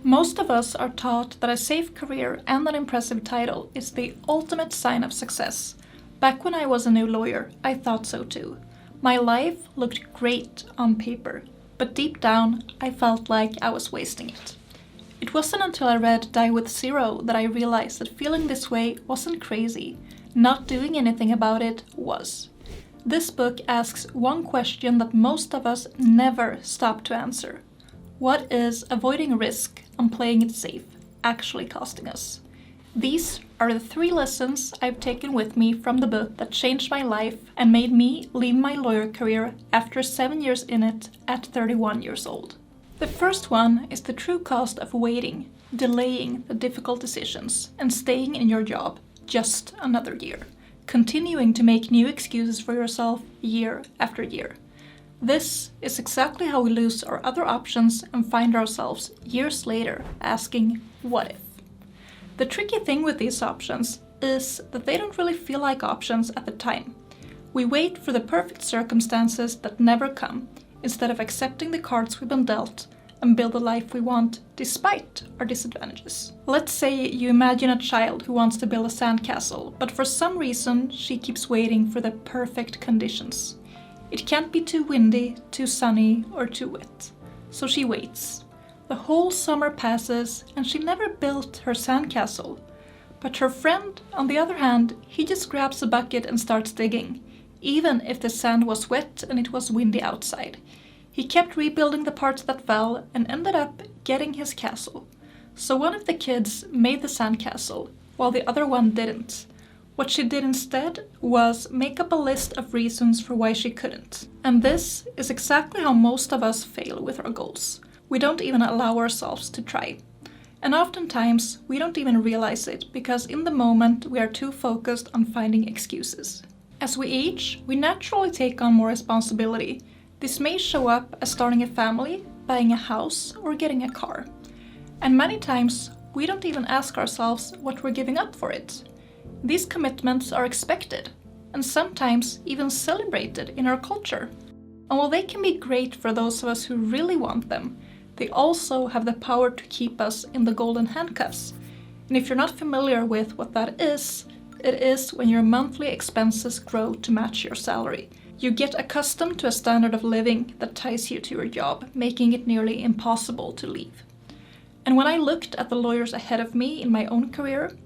Most of us are taught that a safe career and an impressive title is the ultimate sign of success. Back when I was a new lawyer, I thought so too. My life looked great on paper, but deep down, I felt like I was wasting it. It wasn't until I read Die with Zero that I realized that feeling this way wasn't crazy. Not doing anything about it was. This book asks one question that most of us never stop to answer. What is avoiding risk and playing it safe actually costing us? These are the 3 lessons I've taken with me from the book that changed my life and made me leave my lawyer career after 7 years in it at 31 years old. The first one is the true cost of waiting, delaying the difficult decisions, and staying in your job just another year, continuing to make new excuses for yourself year after year. This is exactly how we lose our other options and find ourselves years later asking, what if? The tricky thing with these options is that they don't really feel like options at the time. We wait for the perfect circumstances that never come, instead of accepting the cards we've been dealt and build the life we want despite our disadvantages. Let's say you imagine a child who wants to build a sandcastle, but for some reason she keeps waiting for the perfect conditions. It can't be too windy, too sunny, or too wet. So she waits. The whole summer passes and she never built her sandcastle. But her friend, on the other hand, he just grabs a bucket and starts digging, even if the sand was wet and it was windy outside. He kept rebuilding the parts that fell and ended up getting his castle. So one of the kids made the sandcastle, while the other one didn't. What she did instead was make up a list of reasons for why she couldn't. And this is exactly how most of us fail with our goals. We don't even allow ourselves to try. And oftentimes, we don't even realize it because in the moment we are too focused on finding excuses. As we age, we naturally take on more responsibility. This may show up as starting a family, buying a house, or getting a car. And many times, we don't even ask ourselves what we're giving up for it. These commitments are expected, and sometimes even celebrated in our culture. And while they can be great for those of us who really want them, they also have the power to keep us in the golden handcuffs. And if you're not familiar with what that is, it is when your monthly expenses grow to match your salary. You get accustomed to a standard of living that ties you to your job, making it nearly impossible to leave. And when I looked at the lawyers ahead of me in my own career,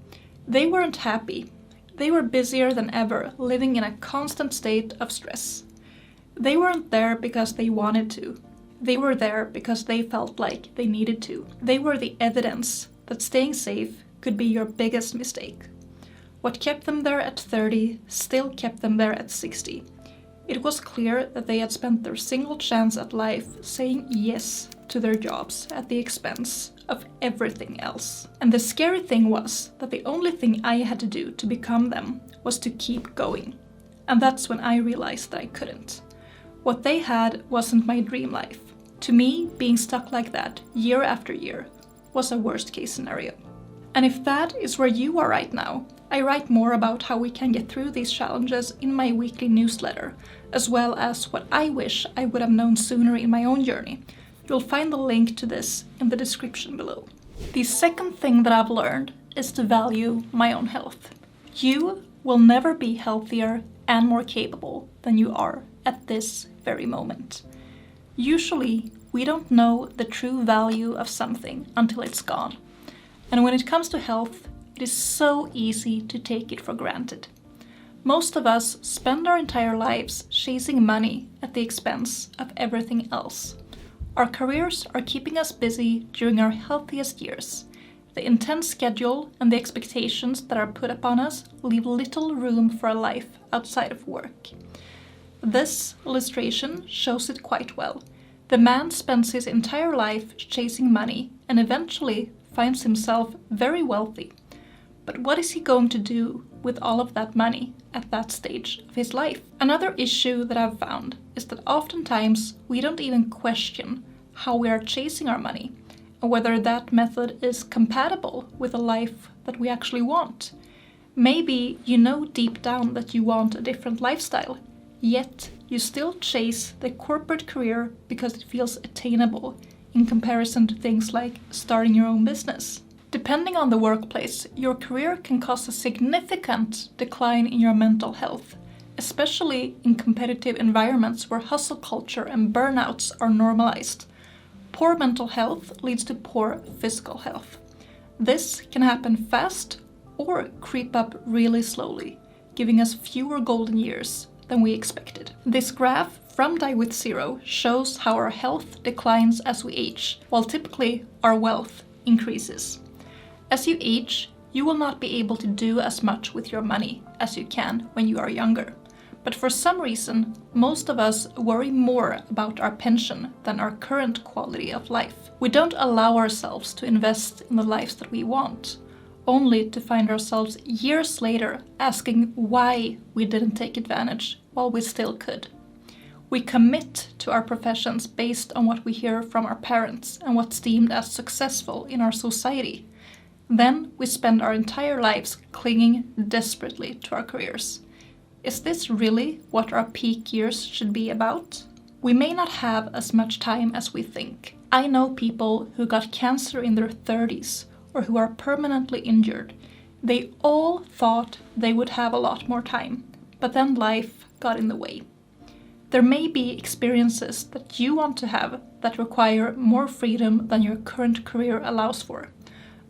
they weren't happy. They were busier than ever, living in a constant state of stress. They weren't there because they wanted to. They were there because they felt like they needed to. They were the evidence that staying safe could be your biggest mistake. What kept them there at 30 still kept them there at 60. It was clear that they had spent their single chance at life saying yes to their jobs at the expense of everything else. And the scary thing was that the only thing I had to do to become them was to keep going. And that's when I realized that I couldn't. What they had wasn't my dream life. To me, being stuck like that year after year was a worst case scenario. And if that is where you are right now, I write more about how we can get through these challenges in my weekly newsletter, as well as what I wish I would have known sooner in my own journey. You'll find the link to this in the description below. The second thing that I've learned is to value my own health. You will never be healthier and more capable than you are at this very moment. Usually, we don't know the true value of something until it's gone. And when it comes to health, it is so easy to take it for granted. Most of us spend our entire lives chasing money at the expense of everything else. Our careers are keeping us busy during our healthiest years. The intense schedule and the expectations that are put upon us leave little room for a life outside of work. This illustration shows it quite well. The man spends his entire life chasing money and eventually finds himself very wealthy. But what is he going to do with all of that money at that stage of his life? Another issue that I've found is that oftentimes we don't even question how we are chasing our money and whether that method is compatible with a life that we actually want. Maybe you know deep down that you want a different lifestyle, yet you still chase the corporate career because it feels attainable, in comparison to things like starting your own business. Depending on the workplace, your career can cause a significant decline in your mental health, especially in competitive environments where hustle culture and burnouts are normalized. Poor mental health leads to poor physical health. This can happen fast or creep up really slowly, giving us fewer golden years than we expected. This graph from Die with Zero shows how our health declines as we age, while typically our wealth increases. As you age, you will not be able to do as much with your money as you can when you are younger. But for some reason, most of us worry more about our pension than our current quality of life. We don't allow ourselves to invest in the lives that we want, only to find ourselves years later asking why we didn't take advantage while we still could. We commit to our professions based on what we hear from our parents and what's deemed as successful in our society. Then we spend our entire lives clinging desperately to our careers. Is this really what our peak years should be about? We may not have as much time as we think. I know people who got cancer in their 30s or who are permanently injured. They all thought they would have a lot more time, but then life got in the way. There may be experiences that you want to have that require more freedom than your current career allows for.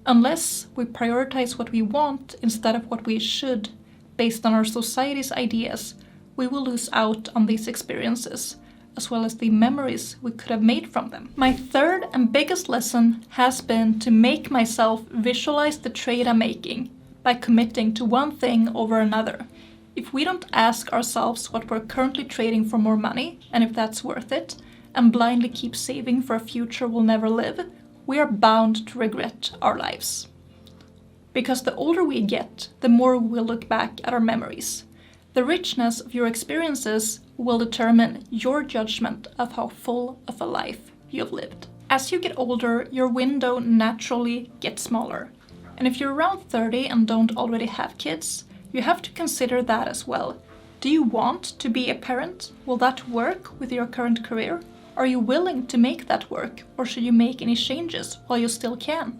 Unless we prioritize what we want instead of what we should, based on our society's ideas, we will lose out on these experiences, as well as the memories we could have made from them. My third and biggest lesson has been to make myself visualize the trade I'm making by committing to one thing over another. If we don't ask ourselves what we're currently trading for more money, and if that's worth it, and blindly keep saving for a future we'll never live, we are bound to regret our lives. Because the older we get, the more we will look back at our memories. The richness of your experiences will determine your judgment of how full of a life you've lived. As you get older, your window naturally gets smaller. And if you're around 30 and don't already have kids, you have to consider that as well. Do you want to be a parent? Will that work with your current career? Are you willing to make that work, or should you make any changes while you still can?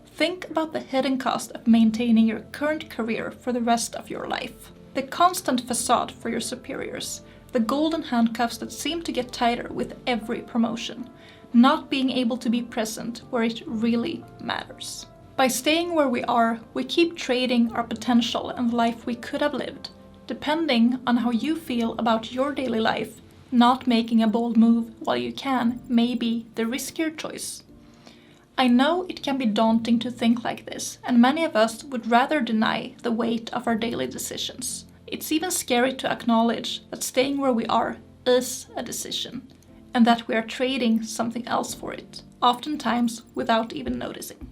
Think about the hidden cost of maintaining your current career for the rest of your life. The constant facade for your superiors, the golden handcuffs that seem to get tighter with every promotion, not being able to be present where it really matters. By staying where we are, we keep trading our potential and the life we could have lived. Depending on how you feel about your daily life, not making a bold move while you can may be the riskier choice. I know it can be daunting to think like this, and many of us would rather deny the weight of our daily decisions. It's even scary to acknowledge that staying where we are is a decision, and that we are trading something else for it, oftentimes without even noticing.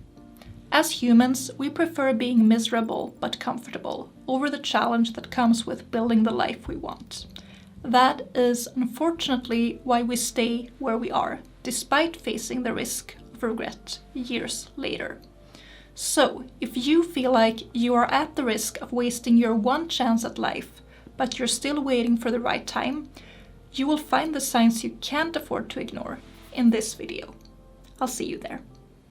As humans, we prefer being miserable but comfortable over the challenge that comes with building the life we want. That is unfortunately why we stay where we are, despite facing the risk of regret years later. So, if you feel like you are at the risk of wasting your one chance at life, but you're still waiting for the right time, you will find the signs you can't afford to ignore in this video. I'll see you there.